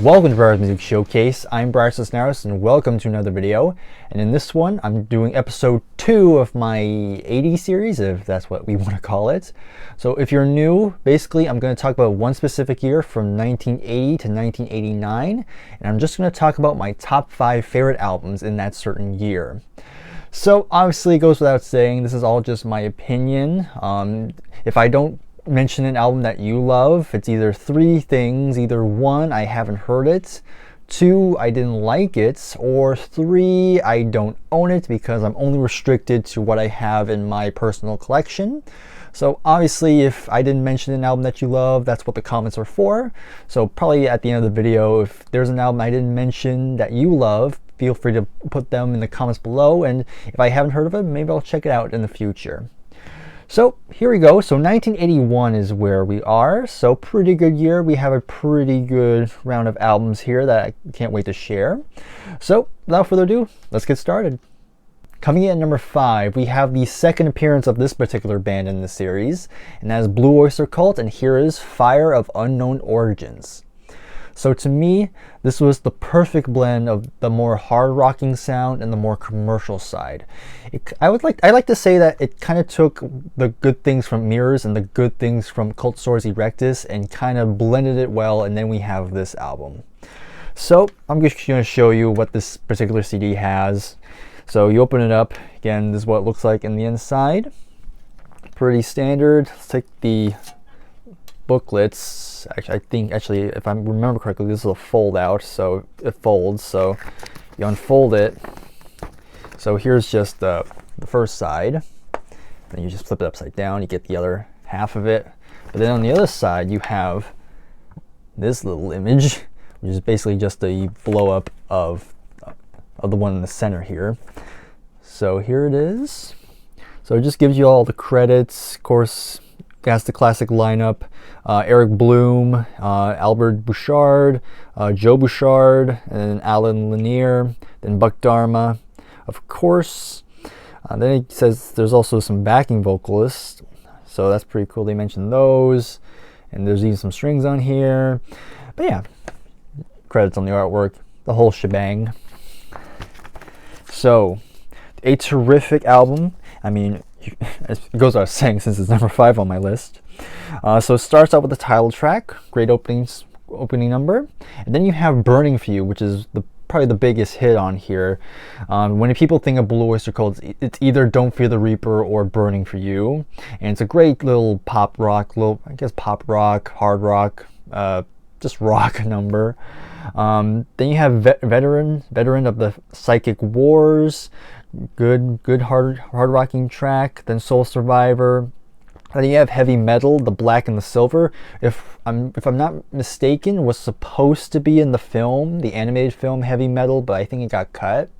Welcome to Brier's Music Showcase. I'm Bryer and welcome to another video. And in this one, I'm doing episode 2 of my 80 series, if that's what we want to call it. So if you're new, basically I'm going to talk about one specific year from 1980 to 1989, and I'm just going to talk about my top 5 favorite albums in that certain year. So obviously it goes without saying, this is all just my opinion. If I don't mention an album that you love, it's either 3 things: either 1, I haven't heard it; 2, I didn't like it; or 3, I don't own it because I'm only restricted to what I have in my personal collection. So obviously if I didn't mention an album that you love, that's what the comments are for. So probably at the end of the video, if there's an album I didn't mention that you love, feel free to put them in the comments below, and if I haven't heard of it, maybe I'll check it out in the future. So here we go. So 1981 is where we are. So pretty good year. We have a pretty good round of albums here that I can't wait to share. So without further ado, let's get started. Coming in at number 5, we have the second appearance of this particular band in the series, and that is Blue Oyster Cult, and here is Fire of Unknown Origins. So to me, this was the perfect blend of the more hard rocking sound and the more commercial side. I like to say that it kind of took the good things from Mirrors and the good things from Cultosaurus Erectus and kind of blended it well, and then we have this album. So I'm just going to show you what this particular CD has. So you open it up, again, this is what it looks like in the inside. Pretty standard. Let's take the booklets. I think if I remember correctly, this is a fold out, so it folds. So you unfold it. So here's just the first side. Then you just flip it upside down. You get the other half of it. But then on the other side, you have this little image, which is basically just a blow up of the one in the center here. So here it is. So it just gives you all the credits. Of course, it has the classic lineup: Eric Bloom, Albert Bouchard, Joe Bouchard, and Alan Lanier, then Buck Dharma, of course. Then it says there's also some backing vocalists, so that's pretty cool. They mentioned those, and there's even some strings on here. But yeah, credits on the artwork, the whole shebang. So, a terrific album. I mean, it goes without saying since it's number 5 on my list. So it starts out with the title track, great opening number, and then you have Burning For You, which is probably the biggest hit on here. When people think of Blue Oyster Cult, it's either Don't Fear the Reaper or Burning For You, and it's a great little pop rock, pop rock, hard rock, just rock number. Then you have veteran of the Psychic Wars, good hard rocking track. Then Soul Survivor. Then you have Heavy Metal, the Black and the Silver. If I'm not mistaken, was supposed to be in the film, the animated film Heavy Metal, but I think it got cut.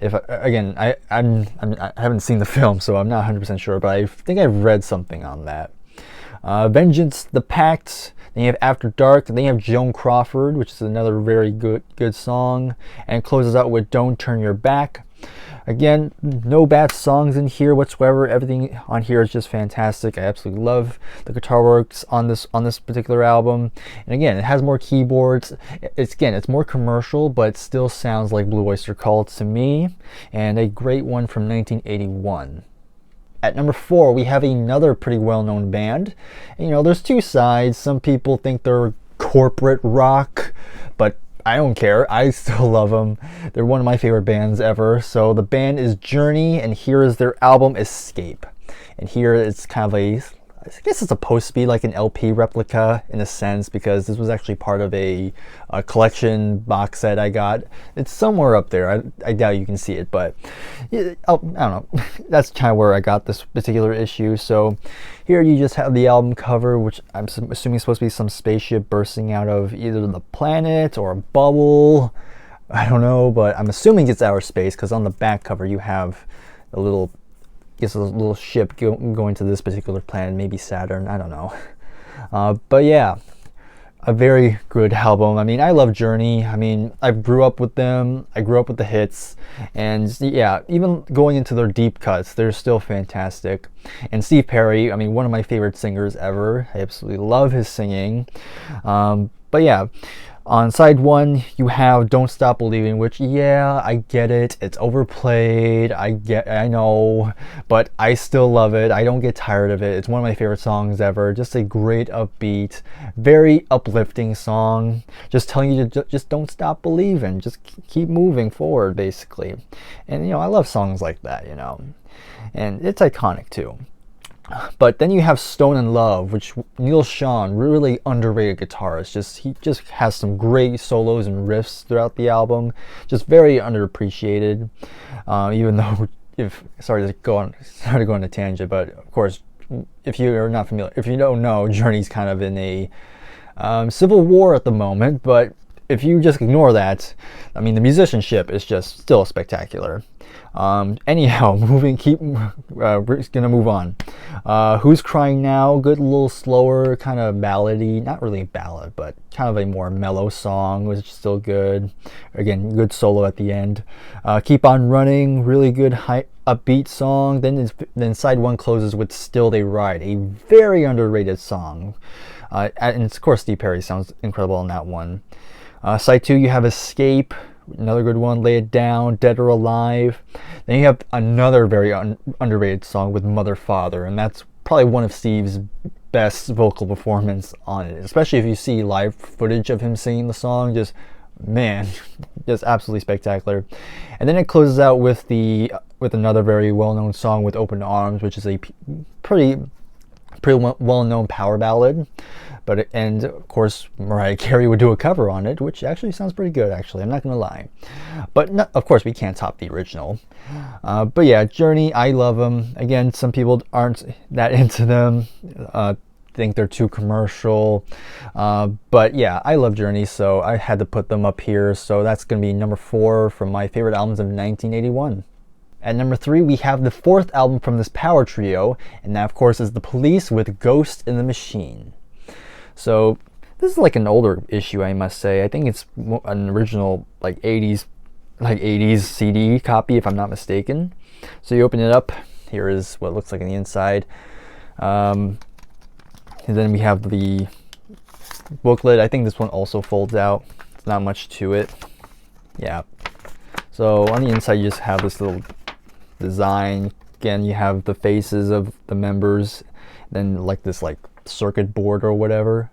I haven't seen the film, so I'm not 100% sure, but I think I've read something on that. Vengeance, the Pact. Then you have After Dark. Then you have Joan Crawford, which is another very good song, and it closes out with Don't Turn Your Back. Again, no bad songs in here whatsoever. Everything on here is just fantastic. I absolutely love the guitar works on this particular album. And again, it has more keyboards. It's more commercial, but it still sounds like Blue Oyster Cult to me, and a great one from 1981. At number 4, we have another pretty well-known band. You know, there's 2 sides. Some people think they're corporate rock, but I don't care. I still love them. They're one of my favorite bands ever. So the band is Journey, and here is their album Escape. And here it's kind of I guess it's supposed to be like an LP replica in a sense, because this was actually part of a collection box set I got. It's somewhere up there. I doubt you can see it, but I don't know. That's kind of where I got this particular issue. So here you just have the album cover, which I'm assuming is supposed to be some spaceship bursting out of either the planet or a bubble. I don't know, but I'm assuming it's outer space, because on the back cover you have a little ship going to this particular planet, maybe Saturn, I don't know. But yeah, a very good album. I mean, I love Journey. I mean, I grew up with them. I grew up with the hits, and yeah, even going into their deep cuts, they're still fantastic. And Steve Perry, I mean, one of my favorite singers ever. I absolutely love his singing. But yeah, On side one, you have Don't Stop Believing, which, yeah, I get it. It's overplayed. I know, but I still love it. I don't get tired of it. It's one of my favorite songs ever. Just a great upbeat, very uplifting song. Just telling you to just don't stop believing. Just keep moving forward, basically. And, I love songs like that, And it's iconic, too. But then you have Stone in Love, which Neil Schon, really underrated guitarist. He just has some great solos and riffs throughout the album. Just very underappreciated. Even though, sorry to go on a tangent, but of course, if you're not familiar, if you don't know, Journey's kind of in a civil war at the moment. But if you just ignore that, I mean, the musicianship is just still spectacular. Anyhow, we're gonna move on. Who's Crying Now? Good, little slower, kind of ballady, not really ballad, but kind of a more mellow song, which is still good. Again, good solo at the end. Keep On Running, really good high upbeat song. Then side one closes with Still They Ride, a very underrated song. And of course, Steve Perry sounds incredible on that one. Side two, you have Escape. Another good one, Lay It Down, Dead or Alive. Then you have another very underrated song with Mother Father, and that's probably one of Steve's best vocal performance on it, especially if you see live footage of him singing the song. Just absolutely spectacular. And then it closes out with another very well-known song with Open Arms, which is a pretty well-known power ballad. And of course, Mariah Carey would do a cover on it, which actually sounds pretty good, actually. I'm not going to lie. But of course, we can't top the original. But yeah, Journey, I love them. Again, some people aren't that into them, think they're too commercial. But yeah, I love Journey, so I had to put them up here. So that's going to be number 4 from my favorite albums of 1981. At number 3, we have the 4th album from this power trio, and that, of course, is The Police with Ghost in the Machine. So this is like an older issue, I must say. I think it's an original like 80s CD copy, if I'm not mistaken. So you open it up. Here is what it looks like on the inside. And then we have the booklet. I think this one also folds out. It's not much to it. Yeah. So on the inside, you just have this little design. Again, you have the faces of the members. Then like this circuit board or whatever.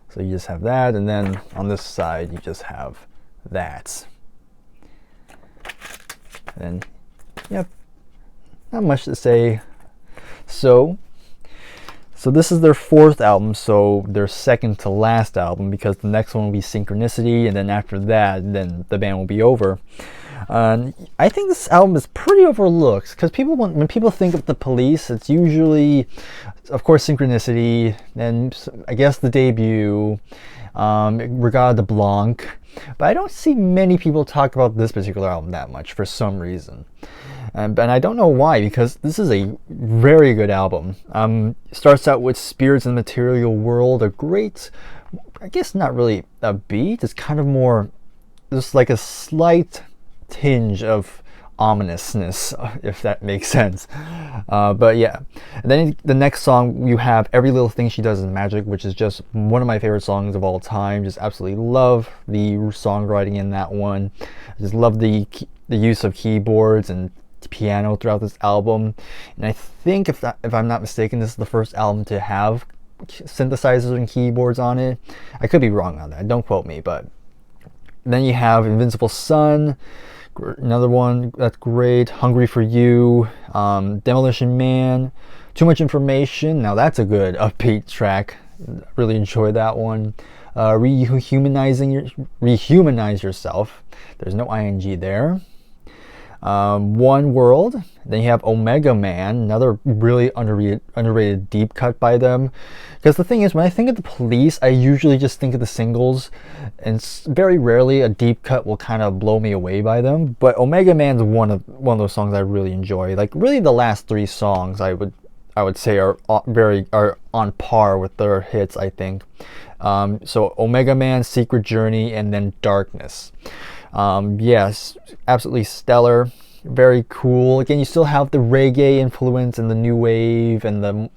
So you just have that, and then on this side you just have that. And yep, not much to say. So this is their 4th album, so their second to last album, because the next one will be Synchronicity, and then after that, then the band will be over. I think this album is pretty overlooked, because when people think of The Police, it's usually, of course, Synchronicity, and I guess the debut, Regard de Blanc, but I don't see many people talk about this particular album that much for some reason. And I don't know why, because this is a very good album. Starts out with Spirits in the Material World, a great, I guess not really a beat, it's kind of more just like a slight tinge of ominousness, if that makes sense. But yeah, and then the next song you have Every Little Thing She Does Is Magic, which is just one of my favorite songs of all time. Just absolutely love the songwriting in that one. I just love the use of keyboards and piano throughout this album. And I think if I'm not mistaken, this is the first album to have synthesizers and keyboards on it. I could be wrong on that, don't quote me. But then you have Invincible Sun, another one that's great. Hungry for You, Demolition Man, Too Much Information. Now that's a good upbeat track. Really enjoyed that one. Rehumanize Yourself. There's no ing there. One World. Then you have Omega Man, another really underrated deep cut by them. Because the thing is, when I think of The Police, I usually just think of the singles, and very rarely a deep cut will kind of blow me away by them. But Omega Man's one of those songs I really enjoy. Like really, the last 3 songs I would say are on par with their hits, I think. So Omega Man, Secret Journey, and then Darkness. Yes, absolutely stellar. very cool. Again, you still have the reggae influence and the new wave and the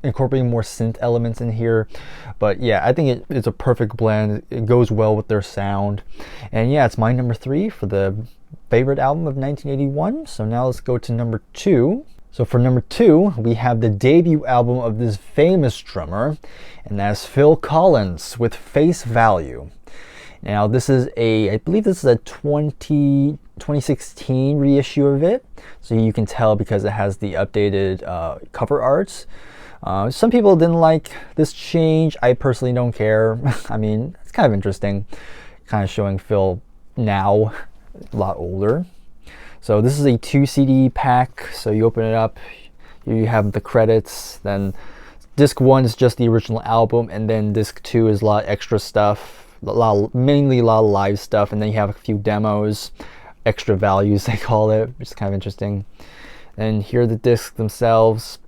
incorporating more synth elements in here, but yeah, I think it's a perfect blend. It goes well with their sound, and yeah, it's my number 3 for the favorite album of 1981. So now let's go to number 2. So for number 2, we have the debut album of this famous drummer, and that's Phil Collins with Face Value. Now this is I believe this is a 2016 reissue of it, so you can tell because it has the updated cover arts. Some people didn't like this change. I personally don't care. I mean, it's kind of interesting, kind of showing Phil now, a lot older. So this is a 2 CD pack, so you open it up, you have the credits, then disc 1 is just the original album, and then disc 2 is a lot of extra stuff, mainly a lot of live stuff, and then you have a few demos, extra values they call it, which is kind of interesting. And here are the discs themselves,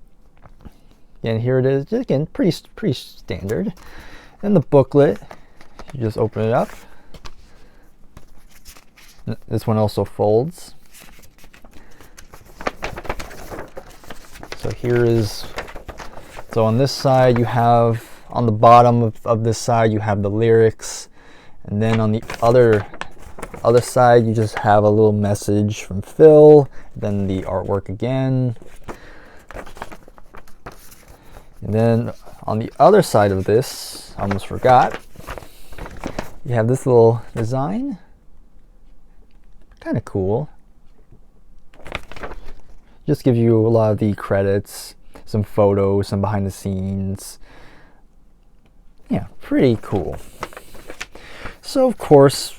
and here it is, again, pretty standard. And the booklet, you just open it up. This one also folds. So on this side you have, on the bottom of this side you have the lyrics, and then on the other side you just have a little message from Phil, then the artwork again. And then on the other side of this, I almost forgot, you have this little design. Kind of cool. Just gives you a lot of the credits, some photos, some behind the scenes. Yeah, pretty cool. So of course,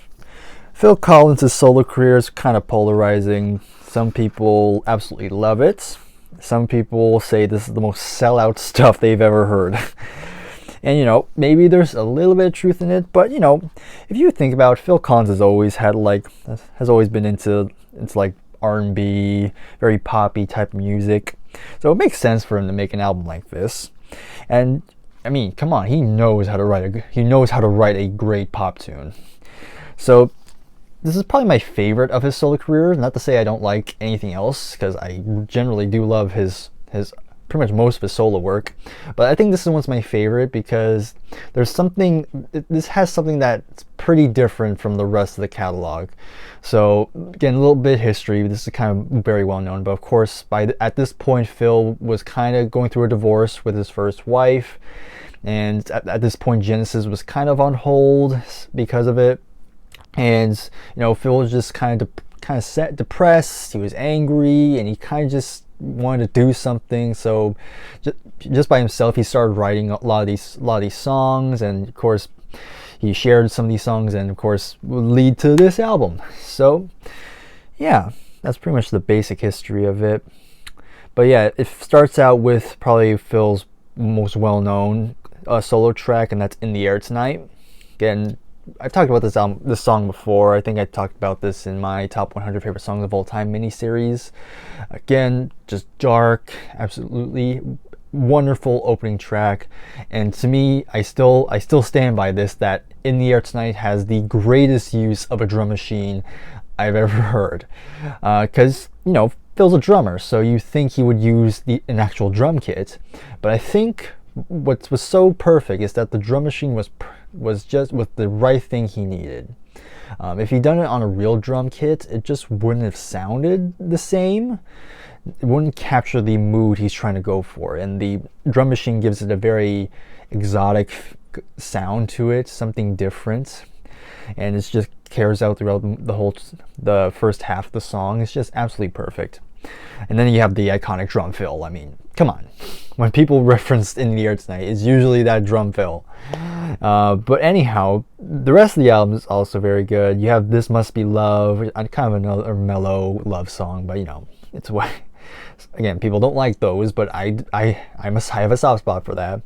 Phil Collins' solo career is kind of polarizing. Some people absolutely love it. Some people say this is the most sellout stuff they've ever heard. And you know, maybe there's a little bit of truth in it, but you know, if you think about it, Phil Collins has always been into like R&B, very poppy type of music. So it makes sense for him to make an album like this. And I mean, come on, he knows how to write a great pop tune. So this is probably my favorite of his solo career. Not to say I don't like anything else, because I generally do love his pretty much most of his solo work, but I think this one's my favorite because this has something that's pretty different from the rest of the catalog. So again, a little bit of history. This is kind of very well known, but of course at this point Phil was kind of going through a divorce with his first wife, and at this point Genesis was kind of on hold because of it. And you know, Phil was just kind of depressed. He was angry, and he kind of just wanted to do something. So just by himself, he started writing a lot of these songs, and of course he shared some of these songs, and of course would lead to this album. So yeah, that's pretty much the basic history of it. But yeah, it starts out with probably Phil's most well-known solo track, and that's In the Air Tonight. Again, I've talked about this song before. I think I talked about this in my top 100 favorite songs of all time mini-series. Again, just dark, absolutely wonderful opening track. And to me, I still stand by this, that In the Air Tonight has the greatest use of a drum machine I've ever heard. Because, you know, Phil's a drummer, so you think he would use an actual drum kit. But I think what was so perfect is that the drum machine was just with the right thing he needed. If he'd done it on a real drum kit, it just wouldn't have sounded the same. It wouldn't capture the mood he's trying to go for, and the drum machine gives it a very exotic sound to it, something different, and it just carries out throughout the first half of the song. It's just absolutely perfect. And then you have the iconic drum fill. I mean, come on. When people reference In the Air Tonight, it's usually that drum fill. But anyhow, the rest of the album is also very good. You have This Must Be Love, kind of another mellow love song, but you know, it's what, again, people don't like those, but I have a soft spot for that.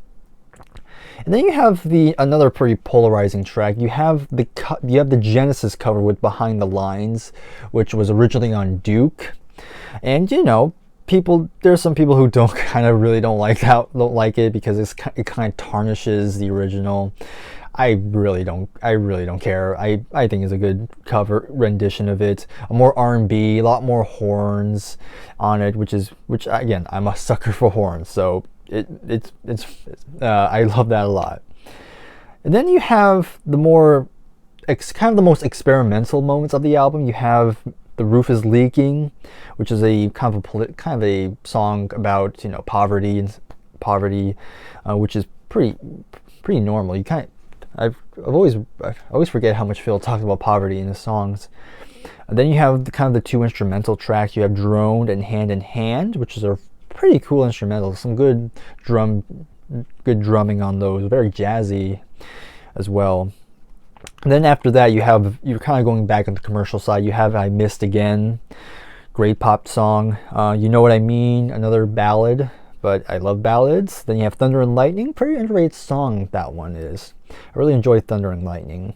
And then you have another pretty polarizing track. You have the Genesis cover with Behind the Lines, which was originally on Duke. And you know, there's some people who really don't like it because it kind of tarnishes the original. I really don't care. I think it's a good cover rendition of it. A more R&B, a lot more horns on it, which again, I'm a sucker for horns, so it's I love that a lot. And then you have the more kind of the most experimental moments of the album. You have "The Roof Is Leaking," which is a kind of a song about, you know, poverty, which is pretty normal. I always forget how much Phil talks about poverty in his songs. And then you have kind of the two instrumental tracks. You have "Droned" and "Hand in Hand," which is a pretty cool instrumental. Some good drumming on those. Very jazzy as well. And then after that, you're kind of going back on the commercial side. You have "I Missed Again," great pop song. "You Know What I Mean," another ballad, but I love ballads. Then you have "Thunder and Lightning," pretty underrated song that one is. I really enjoy "Thunder and Lightning."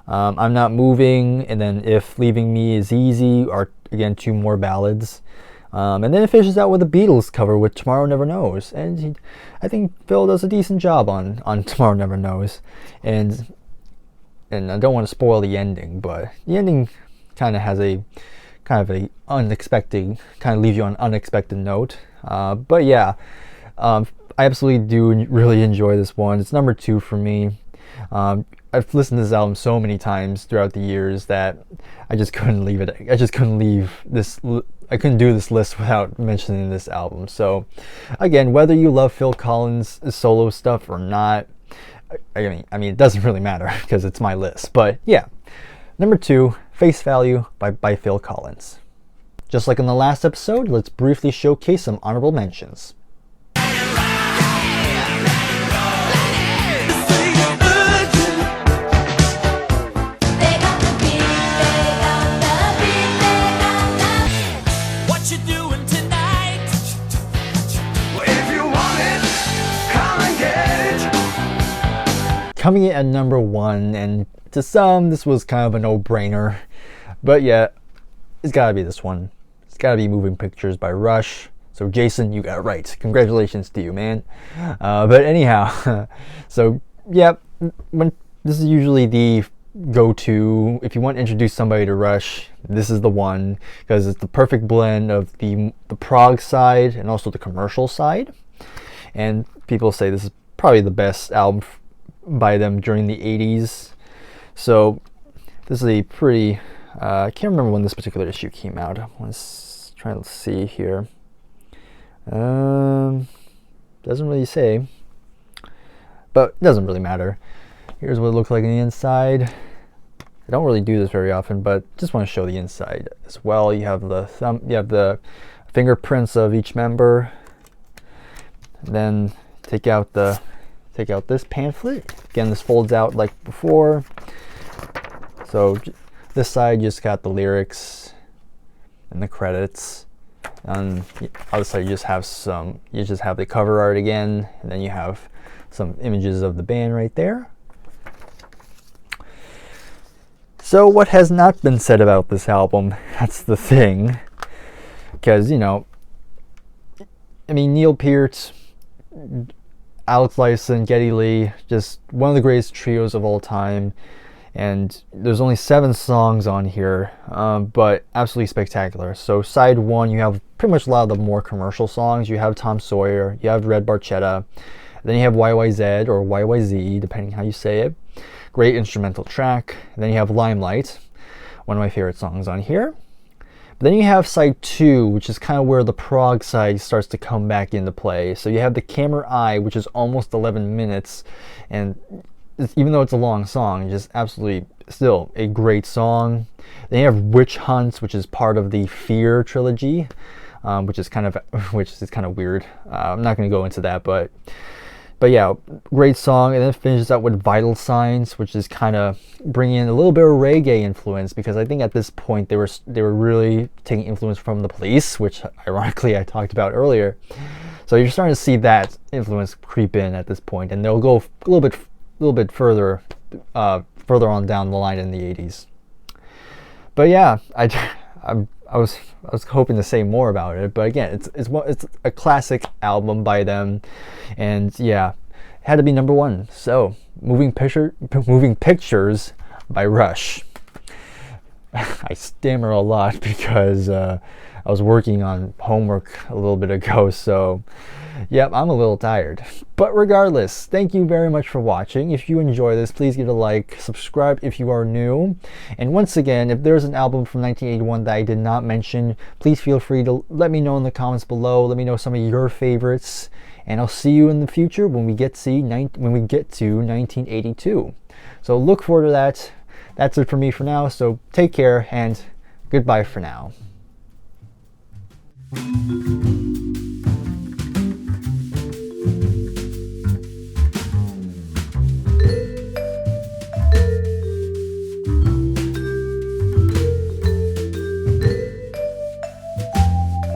"I'm Not Moving," and then "If Leaving Me Is Easy" are again two more ballads. And then it finishes out with a Beatles cover with "Tomorrow Never Knows," and I think Phil does a decent job on "Tomorrow Never Knows," and I don't want to spoil the ending, but the ending kind of has a unexpected, kind of leaves you on an unexpected note. But yeah, I absolutely do really enjoy this one. It's number 2 for me. I've listened to this album so many times throughout the years that I just couldn't leave it. I just couldn't leave this. I couldn't do this list without mentioning this album. So again, whether you love Phil Collins' solo stuff or not, I mean, it doesn't really matter because it's my list. But yeah, number 2, "Face Value" by Phil Collins. Just like in the last episode, let's briefly showcase some honorable mentions. Coming in at number 1, and to some this was kind of a no-brainer, but yeah, it's gotta be this one. It's gotta be "Moving Pictures" by Rush. So Jason, you got it right. Congratulations to you, man. But anyhow, so yeah, this is usually the go-to if you want to introduce somebody to Rush. This is the one, because it's the perfect blend of the prog side and also the commercial side. And people say this is probably the best album by them during the 80s. So this is a pretty I can't remember when this particular issue came out. I was trying to see here. Doesn't really say, but it doesn't really matter. Here's what it looks like on the inside. I don't really do this very often, but just want to show the inside as well. You have the fingerprints of each member. And then take out this pamphlet. Again, this folds out like before. So this side just got the lyrics and the credits. On the other side, you just have the cover art again, and then you have some images of the band right there. So what has not been said about this album? That's the thing. Because, you know, I mean, Neil Peart, Alex Lifeson, Geddy Lee, just one of the greatest trios of all time. And there's only 7 songs on here, but absolutely spectacular. So side 1, you have pretty much a lot of the more commercial songs. You have "Tom Sawyer," you have "Red Barchetta," then you have "YYZ" or "YYZ," depending how you say it. Great instrumental track. And then you have "Limelight," one of my favorite songs on here. But then you have side 2, which is kind of where the prog side starts to come back into play. So you have "The Camera Eye," which is almost 11 minutes, and even though it's a long song, just absolutely still a great song. Then you have "Witch Hunts," which is part of the Fear trilogy, which is kind of weird. I'm not going to go into that, but yeah, great song. And then it finishes out with "Vital Signs," which is kind of bringing in a little bit of reggae influence, because I think at this point they were really taking influence from the Police, which ironically I talked about earlier. So you're starting to see that influence creep in at this point, and they'll go a little bit further on down the line in the 80s. But yeah, I was hoping to say more about it, but again, it's a classic album by them, and yeah, had to be number one. So, Moving Pictures by Rush. I stammer a lot because I was working on homework a little bit ago, so yep, I'm a little tired. But regardless, thank you very much for watching. If you enjoy this, please give it a like, subscribe if you are new. And once again, if there's an album from 1981 that I did not mention, please feel free to let me know in the comments below. Let me know some of your favorites. And I'll see you in the future when we get to 1982. So look forward to that. That's it for me for now, so take care and goodbye for now.